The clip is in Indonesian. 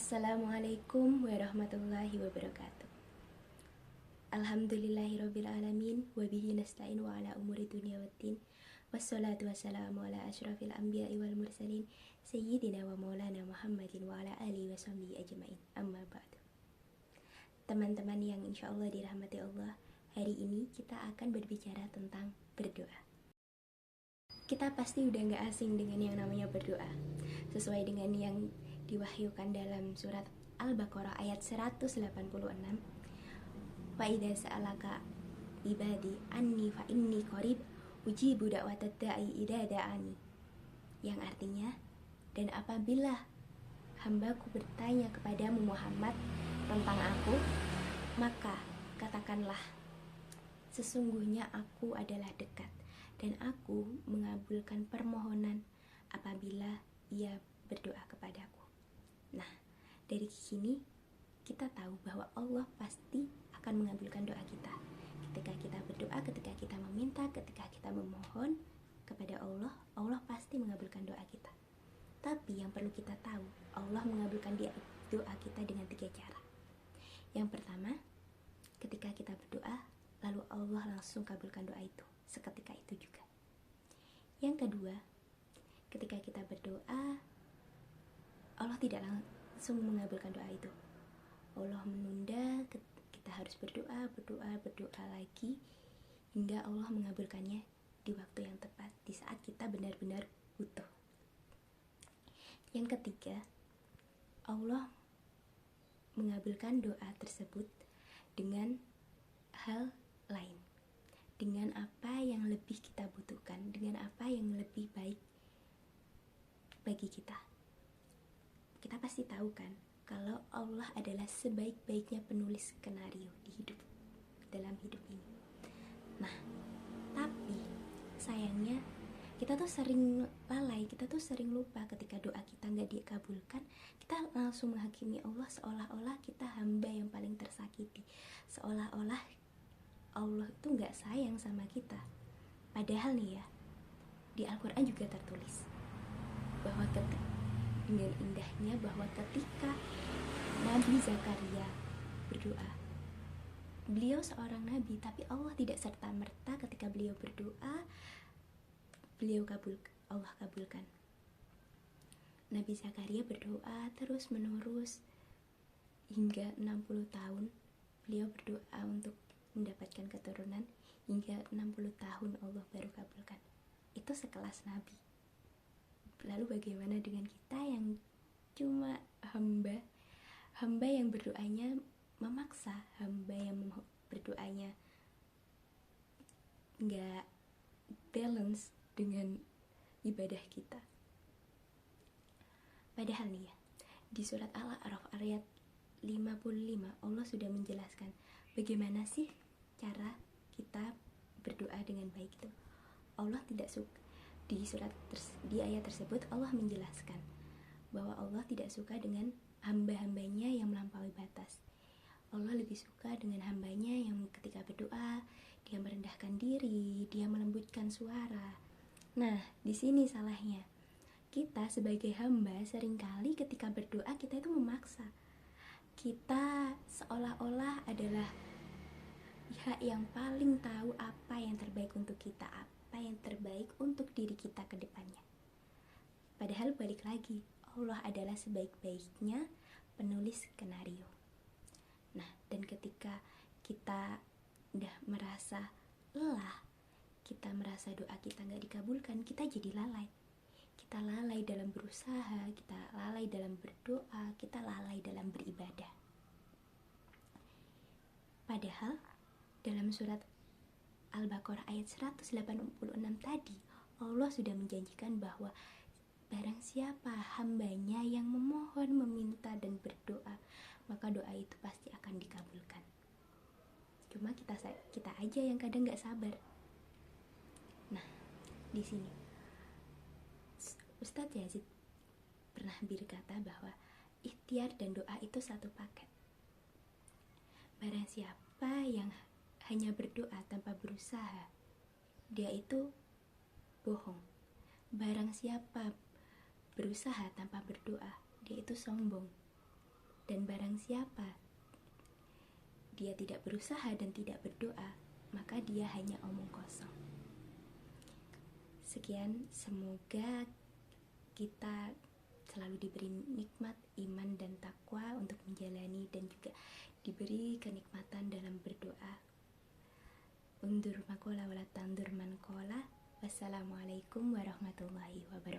Assalamualaikum warahmatullahi wabarakatuh. Alhamdulillahirabbil alamin wa bihi nasta'in wa ala umuri dunya waddin. Wassalatu wassalamu ala asyrafil anbiya'i wal mursalin sayyidina wa maulana Muhammadin wa ala alihi wa sahbihi ajmain. Amma ba'du. Teman-teman yang insyaallah dirahmati Allah, hari ini kita akan berbicara tentang berdoa. Kita pasti udah gak asing dengan yang namanya berdoa. Sesuai dengan yang diwahyukan dalam surat Al-Baqarah ayat 186, wa idza sa'alaka ibadi anni fa inni qarib ujibu da'watad da'i idza da'ani, yang artinya, dan apabila hambaku bertanya kepadamu Muhammad tentang aku, maka katakanlah, sesungguhnya aku adalah dekat dan aku mengabulkan permohonan apabila ia berdoa kepadaku. Nah, dari sini kita tahu bahwa Allah pasti akan mengabulkan doa kita. Ketika kita berdoa, ketika kita meminta, ketika kita memohon kepada Allah, Allah pasti mengabulkan doa kita. Tapi yang perlu kita tahu, Allah mengabulkan doa kita dengan 3 cara. Yang pertama, ketika kita berdoa, lalu Allah langsung kabulkan doa itu, seketika itu juga. Yang kedua, ketika kita berdoa, Allah tidak langsung mengabulkan doa itu. Allah menunda, kita harus berdoa lagi hingga Allah mengabulkannya di waktu yang tepat, di saat kita benar-benar butuh. Yang ketiga, Allah mengabulkan doa tersebut dengan hal lain, dengan apa yang lebih kita butuhkan, dengan apa yang lebih baik bagi kita. Kita pasti tahu kan, kalau Allah adalah sebaik-baiknya penulis skenario dalam hidup ini. Nah, tapi sayangnya kita tuh sering lalai, kita tuh sering lupa ketika doa kita nggak dikabulkan, kita langsung menghakimi Allah seolah-olah kita hamba yang paling tersakiti, seolah-olah Allah itu nggak sayang sama kita. Padahal nih ya, di Al-Quran juga tertulis bahwa dengan indahnya bahwa ketika Nabi Zakaria berdoa, beliau seorang nabi, tapi Allah tidak serta-merta ketika beliau berdoa Allah kabulkan. Nabi Zakaria berdoa terus menerus hingga 60 tahun. Beliau berdoa untuk mendapatkan keturunan hingga 60 tahun Allah baru kabulkan. Itu sekelas nabi. Lalu bagaimana dengan kita yang cuma hamba yang berdoanya memaksa, hamba yang berdoanya nggak balance dengan ibadah kita. Padahal nih ya, di surat Al-A'raf ayat 55 Allah sudah menjelaskan bagaimana sih cara kita berdoa dengan baik itu. Allah tidak suka. Di ayat tersebut Allah menjelaskan bahwa Allah tidak suka dengan hamba-hambanya yang melampaui batas. Allah lebih suka dengan hambanya yang ketika berdoa dia merendahkan diri, dia melembutkan suara. Nah, di sini salahnya. Kita sebagai hamba seringkali ketika berdoa kita itu memaksa. Kita seolah-olah adalah pihak yang paling tahu apa yang terbaik untuk kita, apa yang terbaik untuk diri kita ke depannya. Padahal balik lagi, Allah adalah sebaik-baiknya penulis skenario. Nah, dan ketika kita udah merasa lelah, kita merasa doa kita gak dikabulkan, kita jadi lalai. Kita lalai dalam berusaha, kita lalai dalam berdoa, kita lalai dalam beribadah. Padahal dalam surat Al-Baqarah ayat 186 tadi, Allah sudah menjanjikan bahwa barang siapa hambanya yang memohon, meminta, dan berdoa, maka doa itu pasti akan dikabulkan. Cuma kita aja yang kadang gak sabar. Nah, di sini Ustadz Yazid pernah berkata bahwa ikhtiar dan doa itu satu paket. Barang siapa yang hanya berdoa tanpa berusaha, dia itu bohong. Barang siapa berusaha tanpa berdoa, dia itu sombong. Dan barang siapa dia tidak berusaha dan tidak berdoa, maka dia hanya omong kosong. Sekian, semoga kita selalu diberi nikmat iman dan takwa untuk menjalani, dan juga diberi kenikmatan dalam berdoa. Undur makola wala tandur mankola. Wassalamualaikum warahmatullahi wabarakatuh.